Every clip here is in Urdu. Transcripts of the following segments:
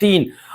3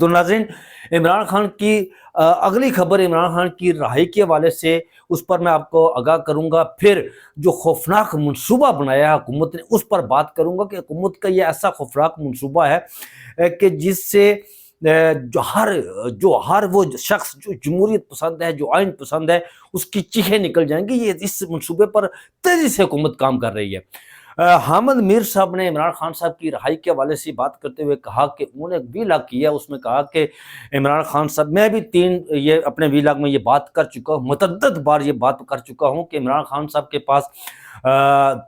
تو ناظرین، عمران خان کی اگلی خبر عمران خان کی رہائی کے حوالے سے، اس پر میں آپ کو آگاہ کروں گا۔ پھر جو خوفناک منصوبہ بنایا ہے حکومت نے، اس پر بات کروں گا کہ حکومت کا یہ ایسا خوفناک منصوبہ ہے کہ جس سے جو ہر وہ شخص جو جمہوریت پسند ہے، جو آئین پسند ہے، اس کی چیخیں نکل جائیں گی۔ یہ اس منصوبے پر تیزی سے حکومت کام کر رہی ہے۔ حامد میر صاحب نے عمران خان صاحب کی رہائی کے حوالے سے بات کرتے ہوئے کہا کہ انہوں نے ویلاگ کیا، اس میں کہا کہ عمران خان صاحب، میں بھی اپنے ویلاگ میں یہ بات کر چکا ہوں، متعدد بار یہ بات کر چکا ہوں کہ عمران خان صاحب کے پاس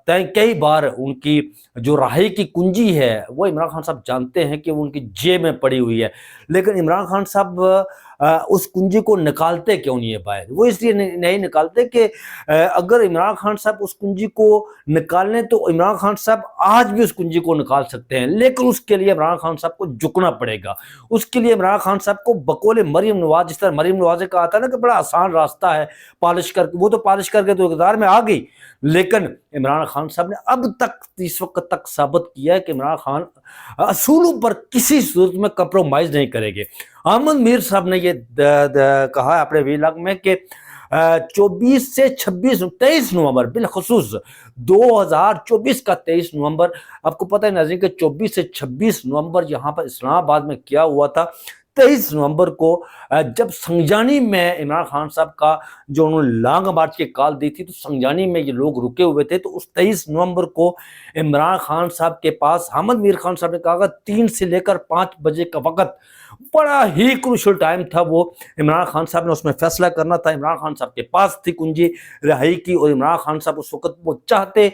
کئی بار ان کی جو رہائی کی کنجی ہے وہ عمران خان صاحب جانتے ہیں کہ وہ ان کی جیب میں پڑی ہوئی ہے، لیکن عمران خان صاحب اس کنجی کو نکالتے کیوں نہیں ہے باہر؟ وہ اس لیے نہیں نکالتے کہ اگر عمران خان صاحب اس کنجی کو نکال لیں تو عمران خان صاحب آج بھی اس کنجی کو نکال سکتے ہیں، لیکن اس کے لیے عمران خان صاحب کو جھکنا پڑے گا۔ اس کے لیے عمران خان صاحب کو بقول مریم نواز، جس طرح مریم نواز نے کہا تھا نا کہ بڑا آسان راستہ ہے پالش کر کے، وہ تو پالش کر کے تو اقتدار میں آ گئی، لیکن عمران خان صاحب نے اب تک اس وقت تک ثابت کیا ہے کہ عمران خان اصولوں پر کسی صورت میں کمپرومائز نہیں کرے گے۔ حامد میر صاحب نے یہ کہا اپنے ویلاگ میں کہ 24 سے 23 نومبر، بالخصوص 2024 کا 23 نومبر، آپ کو پتہ ہے ناظرین کہ 24 سے 26 نومبر یہاں پر اسلام آباد میں کیا ہوا تھا۔ 23 نومبر کو جب سنجانی میں عمران خان صاحب کا جو انہوں نے لانگ مارچ کی کال دی تھی، تو سنجانی میں یہ لوگ رکے ہوئے تھے، تو اس 23 نومبر کو عمران خان صاحب کے پاس حامد میر خان صاحب نے کہا 3 سے لے کر 5 بجے کا وقت بڑا ہی کروشل ٹائم تھا، وہ عمران خان صاحب نے اس میں فیصلہ کرنا تھا۔ عمران خان صاحب کے پاس تھی کنجی رہائی کی، اور عمران خان صاحب اس وقت وہ چاہتے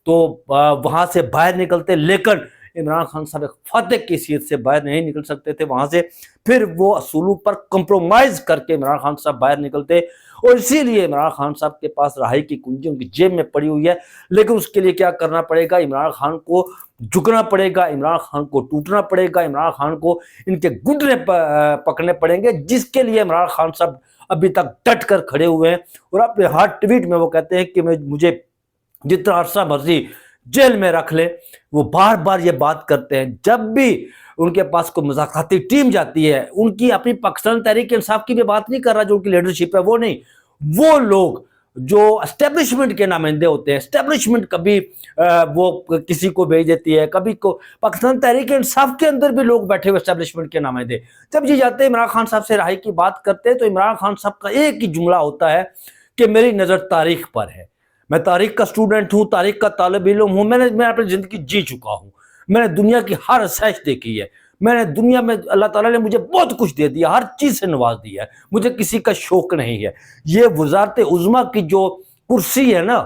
تو وہاں سے باہر نکلتے، لیکن عمران خان صاحب ایک فاتح کی حیثیت سے باہر نہیں نکل سکتے تھے وہاں سے، پھر وہ اصولوں پر کمپرومائز کر کے عمران خان صاحب باہر نکلتے، اور اسی لیے عمران خان صاحب کے پاس رہائی کی کنجی ان کی جیب میں پڑی ہوئی ہے۔ لیکن اس کے لیے کیا کرنا پڑے گا؟ عمران خان کو جھکنا پڑے گا، عمران خان کو ٹوٹنا پڑے گا، عمران خان کو ان کے گھٹنے پکڑنے پڑیں گے، جس کے لیے عمران خان صاحب ابھی تک ڈٹ کر کھڑے ہوئے ہیں، اور اپنے ہر ٹویٹ میں وہ کہتے ہیں کہ مجھے جتنا عرصہ مرضی جیل میں رکھ لے۔ وہ بار بار یہ بات کرتے ہیں، جب بھی ان کے پاس کوئی مذاکراتی ٹیم جاتی ہے، ان کی اپنی پاکستان تحریک انصاف کی بھی بات نہیں کر رہا، جو ان کی لیڈرشپ ہے وہ نہیں، وہ لوگ جو اسٹیبلشمنٹ کے نمائندے ہوتے ہیں، اسٹیبلشمنٹ کبھی وہ کسی کو بھیج دیتی ہے، کبھی کو پاکستان تحریک انصاف کے اندر بھی لوگ بیٹھے ہوئے اسٹیبلشمنٹ کے نمائندے، جب یہ جاتے عمران خان صاحب سے رہائی کی بات کرتے ہیں تو عمران خان صاحب کا ایک ہی جملہ ہوتا ہے کہ میری نظر تاریخ پر ہے، میں تاریخ کا اسٹوڈنٹ ہوں، تاریخ کا طالب علم ہوں، میں اپنی زندگی جی چکا ہوں، میں نے دنیا کی ہر سائش دیکھی ہے، میں نے دنیا میں اللہ تعالیٰ نے مجھے بہت کچھ دے دیا، ہر چیز سے نواز دیا ہے، مجھے کسی کا شوق نہیں ہے۔ یہ وزارت عظمیٰ کی جو کرسی ہے نا،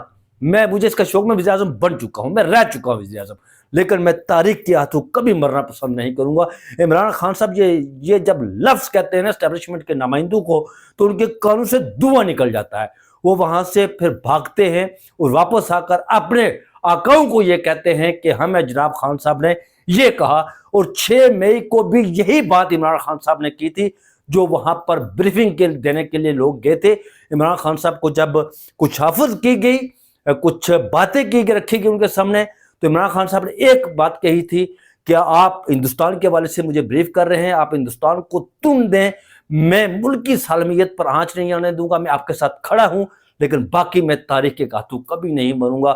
مجھے اس کا شوق، میں وزیر اعظم بن چکا ہوں، میں رہ چکا ہوں وزیر اعظم، لیکن میں تاریخ کے ہاتھوں کبھی مرنا پسند نہیں کروں گا۔ عمران خان صاحب یہ جب لفظ کہتے ہیں نا اسٹیبلشمنٹ کے نمائندوں کو، تو ان کے کانوں سے دھواں نکل جاتا ہے، وہ وہاں سے پھر بھاگتے ہیں اور واپس آ کر اپنے آقاؤں کو یہ کہتے ہیں کہ ہمیں جناب خان صاحب نے یہ کہا، اور 6 مئی کو بھی یہی بات عمران خان صاحب نے کی تھی، جو وہاں پر بریفنگ دینے کے لیے لوگ گئے تھے۔ عمران خان صاحب کو جب کچھ حافظ کی گئی، کچھ باتیں رکھی گئی ان کے سامنے، تو عمران خان صاحب نے ایک بات کہی تھی کہ آپ ہندوستان کے حوالے سے مجھے بریف کر رہے ہیں، آپ ہندوستان کو تن دیں، میں ملک کی سالمیت پر آنچ نہیں آنے دوں گا، میں آپ کے ساتھ کھڑا ہوں، لیکن باقی میں تاریخ کے ہاتھوں کبھی نہیں مروں گا۔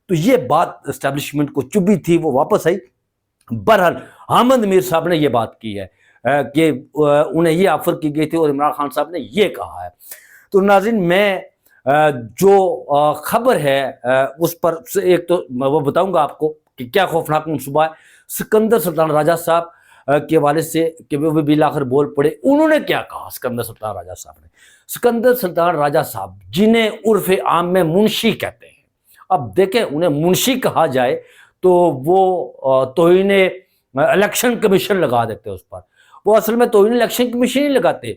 تو یہ بات اسٹیبلشمنٹ کو چبھی تھی، وہ واپس آئی۔ بہرحال حامد میر صاحب نے یہ بات کی ہے کہ انہیں یہ آفر کی گئی تھی اور عمران خان صاحب نے یہ کہا ہے۔ تو ناظرین، میں جو خبر ہے اس پر ایک تو وہ بتاؤں گا آپ کو کہ کیا خوفناک منصوبہ ہے۔ سکندر سلطان راجہ صاحب کے حوالے سے کہ وہ بھی بالآخر بول پڑے، انہوں نے کیا کہا سکندر سلطان راجہ صاحب نے؟ سکندر سلطان راجہ صاحب، جنہیں عرف عام میں منشی کہتے ہیں، اب دیکھیں انہیں منشی کہا جائے تو وہ توہین الیکشن کمیشن لگا دیتے ہیں اس پر، وہ اصل میں توہین الیکشن کمیشن نہیں لگاتے،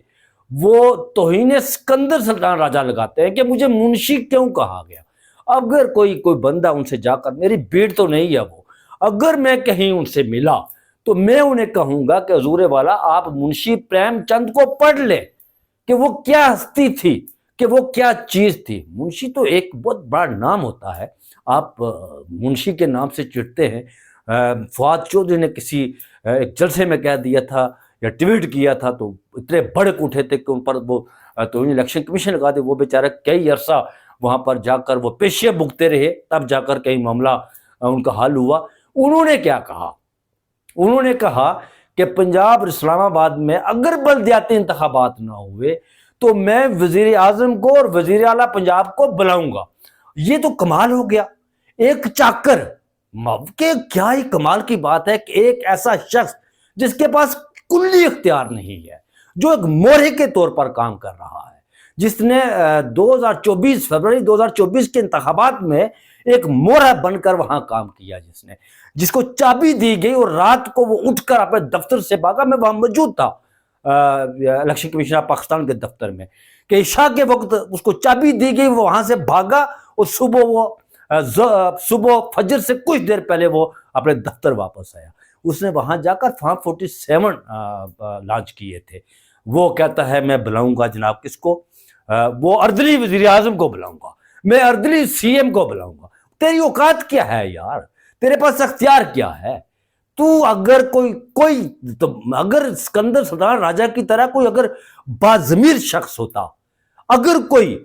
وہ توہین سکندر سلطان راجہ لگاتے ہیں کہ مجھے منشی کیوں کہا گیا۔ اگر کوئی بندہ ان سے جا کر، میری بھیڑ تو نہیں ہے وہ، اگر میں کہیں ان سے ملا تو میں انہیں کہوں گا کہ حضور والا آپ منشی پریم چند کو پڑھ لیں کہ وہ کیا ہستی تھی، کہ وہ کیا چیز تھی۔ منشی تو ایک بہت بڑا نام ہوتا ہے، آپ منشی کے نام سے چڑھتے ہیں۔ فؤاد چودھری نے کسی ایک جلسے میں کہہ دیا تھا یا ٹویٹ کیا تھا تو اتنے بھڑک اٹھے تھے کہ ان پر وہ تو الیکشن کمیشن لگا دے. وہ بیچارے کئی عرصہ وہاں پر جا کر وہ پیشے بھگتے رہے, تب جا کر کئی معاملہ ان کا حل ہوا. انہوں نے کیا کہا؟ انہوں نے کہا کہ پنجاب اور اسلام آباد میں اگر بلدیاتی انتخابات نہ ہوئے تو میں وزیر اعظم کو اور وزیر اعلیٰ پنجاب کو بلاؤں گا. یہ تو کمال ہو گیا. ایک چاکر کہ کیا ہی کمال کی بات ہے کہ ایک ایسا شخص جس کے پاس کلی اختیار نہیں ہے, جو ایک مورے کے طور پر کام کر رہا ہے, جس نے 2024 فروری 2024 کے انتخابات میں ایک مورا بن کر وہاں کام کیا, جس کو چابی دی گئی اور رات کو وہ اٹھ کر اپنے دفتر سے بھاگا. میں وہاں موجود تھا الیکشن کمیشن آف پاکستان کے دفتر میں, کہ عشاء کے وقت اس کو چابی دی گئی, وہ وہاں سے بھاگا اور صبح فجر سے کچھ دیر پہلے وہ اپنے دفتر واپس آیا. اس نے وہاں جا کر فارم 47 لانچ کیے تھے. وہ کہتا ہے میں بلاؤں گا جناب کس کو, وہ اردلی وزیر اعظم کو بلاؤں گا, میں اردلی سی ایم کو بلاؤں گا. تیری اوقات کیا ہے یار؟ تیرے پاس اختیار کیا ہے؟ تو اگر اگر اسکندر سلطان راجہ کی طرح کوئی اگر باضمیر شخص ہوتا, اگر کوئی,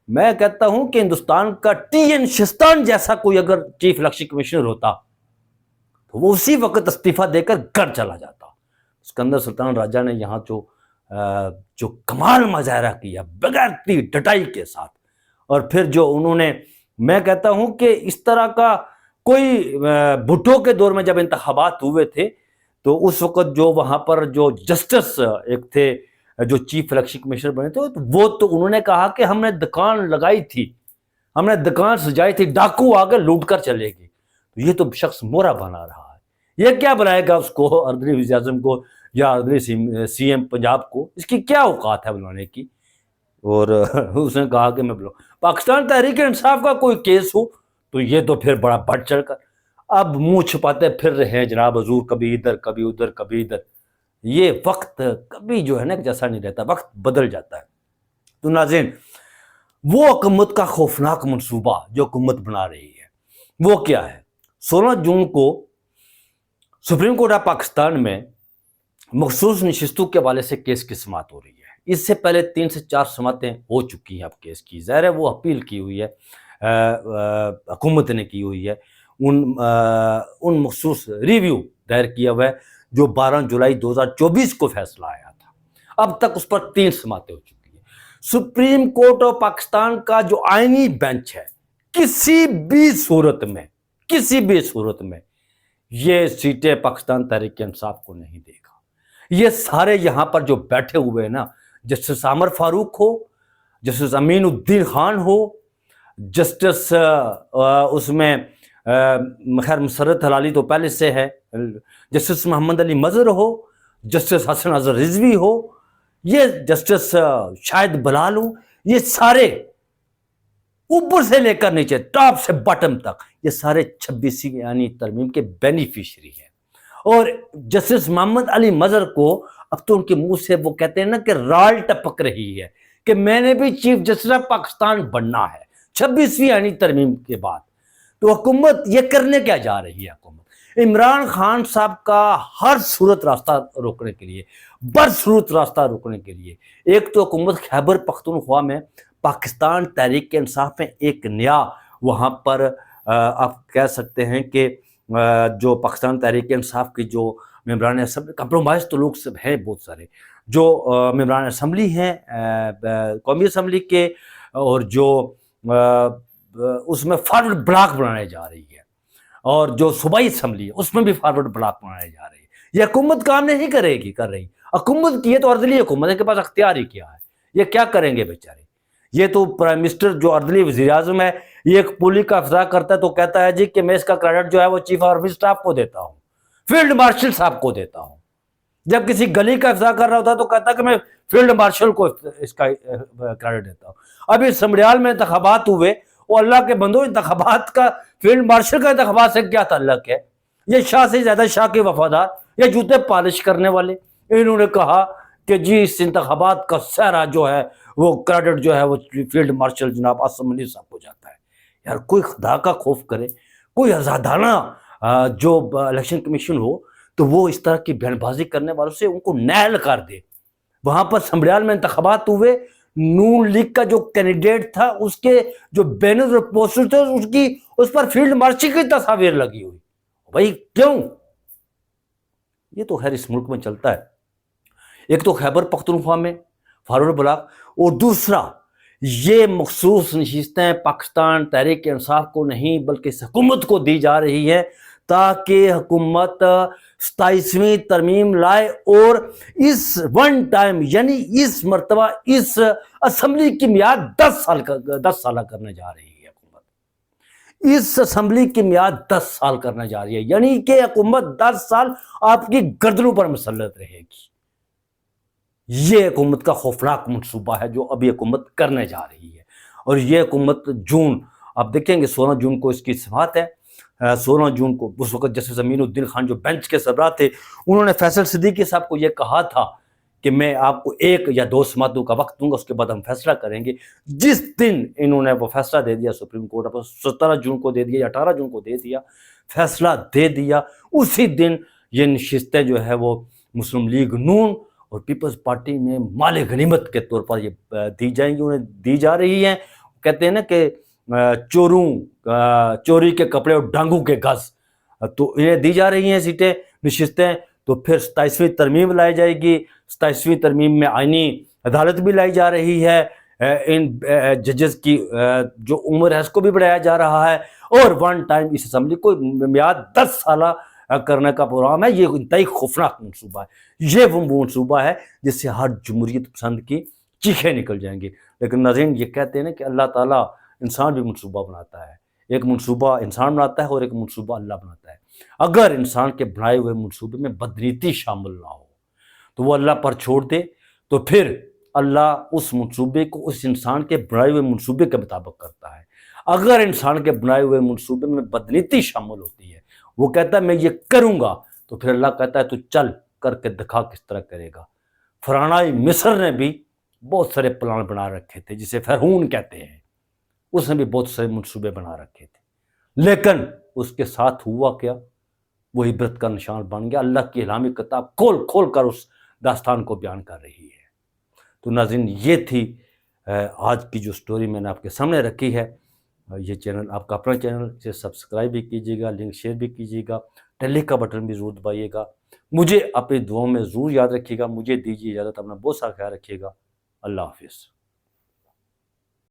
میں کہتا ہوں کہ ہندوستان کا ٹی این شستان جیسا کوئی اگر چیف الیکشن کمشنر ہوتا تو وہ اسی وقت استعفیٰ دے کر گھر چلا جاتا. اسکندر سلطان راجہ نے یہاں جو کمال مظاہرہ کیا بغیر ڈٹائی کے ساتھ, اور پھر جو انہوں نے, میں کہتا ہوں کہ اس طرح کا کوئی بھٹو کے دور میں جب انتخابات ہوئے تھے تو اس وقت جو وہاں پر جو جسٹس ایک تھے جو چیف الیکشن کمشنر بنے تھے, وہ تو انہوں نے کہا کہ ہم نے دکان لگائی تھی, ہم نے دکان سجائی تھی, ڈاکو آ کے لوٹ کر چلے گی. تو یہ تو شخص مورا بنا رہا ہے, یہ کیا بنائے گا اس کو, اردلی وزیر اعظم کو یا اردلی سی ایم پنجاب کو, اس کی کیا اوقات ہے بنانے کی؟ اور اس نے کہا کہ میں بلاؤں. پاکستان تحریک انصاف کا کوئی کیس ہو تو یہ تو پھر بڑا بڑھ چڑھ کر اب منہ چھپاتے پھر رہے ہیں جناب حضور, کبھی ادھر کبھی ادھر کبھی ادھر. یہ وقت کبھی جو ہے نا جیسا نہیں رہتا, وقت بدل جاتا ہے. تو ناظرین, وہ حکومت کا خوفناک منصوبہ جو حکومت بنا رہی ہے وہ کیا ہے؟ 16 جون کو سپریم کورٹ آف پاکستان میں مخصوص نشستوں کے حوالے سے کیس کی سماعت ہو رہی ہے. اس سے پہلے 3 سے 4 سماعتیں ہو چکی ہیں اب کیس کی. ظاہر ہے وہ اپیل کی ہوئی ہے, حکومت نے کی ہوئی ہے, ان مخصوص ریویو دائر کیا ہوا ہے جو 12 جولائی 2024 کو فیصلہ آیا تھا. اب تک اس پر 3 سماعتیں ہو چکی ہیں. سپریم کورٹ آف پاکستان کا جو آئینی بینچ ہے, کسی بھی صورت میں یہ سیٹیں پاکستان تحریک انصاف کو نہیں دے گا. یہ سارے یہاں پر جو بیٹھے ہوئے ہیں نا, جسٹس عامر فاروق ہو, جسٹس امین الدین خان ہو, جسٹس اس میں خیر مسرت حلالی تو پہلے سے ہے, جسٹس محمد علی مظہر ہو, جسٹس حسن اظہر رضوی ہو, یہ جسٹس شاہد بلال ہو, یہ سارے اوپر سے لے کر نیچے ٹاپ سے باٹم تک یہ سارے 26ویں یعنی ترمیم کے بینیفیشری ہیں. اور جسٹس محمد علی مظہر کو اب تو ان کے منہ سے وہ کہتے ہیں نا کہ رال ٹپک رہی ہے کہ میں نے بھی چیف جسٹس آف پاکستان بننا ہے 26ویں یعنی ترمیم کے بعد. تو حکومت یہ کرنے کیا جا رہی ہے؟ حکومت عمران خان صاحب کا ہر صورت راستہ روکنے کے لیے, برصورت راستہ روکنے کے لیے, ایک تو حکومت خیبر پختونخوا میں پاکستان تحریک انصاف میں ایک نیا وہاں پر آپ کہہ سکتے ہیں کہ جو پاکستان تحریک انصاف کی جو ممبران اسمبلی, کمپرومائز تو لوگ سب ہیں بہت سارے, جو ممبران اسمبلی ہیں قومی اسمبلی کے, اور جو اس میں فارورڈ بلاک بنانے جا رہی ہے, اور جو صوبائی اسمبلی ہے اس میں بھی فارورڈ بلاک بنانے جا رہی ہے. یہ حکومت کام نہیں کر رہی. حکومت کی ہے تو اردلی حکومت کے پاس اختیار ہی کیا ہے, یہ کیا کریں گے بیچارے؟ یہ تو پرائم منسٹر جو اردلی وزیر اعظم ہے, یہ ایک پولی کا افضا کرتا ہے تو کہتا ہے جی کہ میں اس کا کریڈٹ جو ہے وہ چیف آرمی اسٹاف کو دیتا ہوں, فیلڈ مارشل صاحب کو دیتا ہوں. جب کسی گلی کا افضا کر رہا ہوتا ہے تو کہتا ہے کہ میں فیلڈ مارشل کو اس کا کریڈٹ دیتا ہوں. ابھی سمڑیال میں انتخابات ہوئے, اور اللہ کے بندو انتخابات کا فیلڈ مارشل کا انتخابات سے کیا تعلق ہے؟ یہ شاہ سے زیادہ شاہ کے وفادار, یہ جوتے پالش کرنے والے, انہوں نے کہا کہ جی اس انتخابات کا سہرا جو ہے وہ کریڈٹ جو ہے وہ فیلڈ مارشل جناب عاصم منیر صاحب کو جاتا ہے. یار کوئی خدا کا خوف کرے, کوئی آزادانہ جو الیکشن کمیشن ہو تو وہ اس طرح کی بیان بازی کرنے والوں سے ان کو نیل کر دے. وہاں پر سمبریال میں انتخابات ہوئے, نون لیگ کا جو کینڈیڈیٹ تھا اس کے جو بینر اور پوسٹر تھے اس پر فیلڈ مارشل کی تصاویر لگی ہوئی. بھائی کیوں؟ یہ تو خیر اس ملک میں چلتا ہے. ایک تو خیبر پختونخوا میں فارورڈ بلاک, اور دوسرا یہ مخصوص نشستیں پاکستان تحریک انصاف کو نہیں بلکہ اس حکومت کو دی جا رہی ہے تاکہ حکومت 27ویں ترمیم لائے, اور اس ون ٹائم یعنی اس مرتبہ اس اسمبلی کی میعاد 10 سالہ کرنے جا رہی ہے. حکومت اس اسمبلی کی میعاد 10 سال کرنے جا رہی ہے, یعنی کہ حکومت 10 سال آپ کی گردنوں پر مسلط رہے گی. یہ حکومت کا خوفناک منصوبہ ہے جو ابھی حکومت کرنے جا رہی ہے. اور یہ حکومت جون, آپ دیکھیں گے 16 جون کو اس کی سماعت ہے. 16 جون کو اس وقت جسٹس امین الدین خان جو بینچ کے سربراہ تھے, انہوں نے فیصل صدیقی صاحب کو یہ کہا تھا کہ میں آپ کو 1 یا 2 سماعتوں کا وقت دوں گا, اس کے بعد ہم فیصلہ کریں گے. جس دن انہوں نے وہ فیصلہ دے دیا سپریم کورٹ پر, 17 جون کو دے دیا یا 18 جون کو دے دیا, فیصلہ دے دیا, اسی دن یہ نشستیں جو ہے وہ مسلم لیگ نون اور پیپلز پارٹی میں مال غنیمت کے طور پر یہ دی جائیں گی, انہیں دی جا رہی ہیں. کہتے ہیں نا کہ چوری کے کپڑے اور ڈانگوں کے گز, تو یہ دی جا رہی ہیں سیٹیں نشستیں. تو پھر 27ویں ترمیم لائی جائے گی. 27ویں ترمیم میں آئینی عدالت بھی لائی جا رہی ہے, ان ججز کی جو عمر ہے اس کو بھی بڑھایا جا رہا ہے, اور ون ٹائم اس اسمبلی کو میعاد 10 سالہ کرنے کا پروگرام ہے. یہ انتہائی خوفناک منصوبہ ہے. یہ وہ منصوبہ ہے جس سے ہر جمہوریت پسند کی چیخیں نکل جائیں گی. لیکن ناظرین یہ کہتے ہیں نا کہ اللہ تعالیٰ انسان بھی منصوبہ بناتا ہے. ایک منصوبہ انسان بناتا ہے اور ایک منصوبہ اللہ بناتا ہے. اگر انسان کے بنائے ہوئے منصوبے میں بدنیتی شامل نہ ہو تو وہ اللہ پر چھوڑ دے, تو پھر اللہ اس منصوبے کو اس انسان کے بنائے ہوئے منصوبے کے مطابق کرتا ہے. اگر انسان کے بنائے ہوئے منصوبے میں بدنیتی شامل ہوتی ہے, وہ کہتا ہے میں یہ کروں گا, تو پھر اللہ کہتا ہے تو چل کر کے دکھا کس طرح کرے گا. فرعونائے مصر نے بھی بہت سارے پلان بنا رکھے تھے جسے فرعون کہتے ہیں, اس نے بھی بہت سارے منصوبے بنا رکھے تھے, لیکن اس کے ساتھ ہوا کیا؟ وہ عبرت کا نشان بن گیا. اللہ کی الہامی کتاب کھول کھول کر اس داستان کو بیان کر رہی ہے. تو ناظرین یہ تھی آج کی جو سٹوری میں نے آپ کے سامنے رکھی ہے. یہ چینل آپ کا اپنا چینل, اسے سبسکرائب بھی کیجیے گا, لنک شیئر بھی کیجیے گا, ٹیلی کا بٹن بھی ضرور دبائیے گا. مجھے اپنی دعاؤں میں ضرور یاد رکھیے گا. مجھے دیجیے اجازت, اپنا بہت سارا خیال رکھیے گا. اللہ حافظ.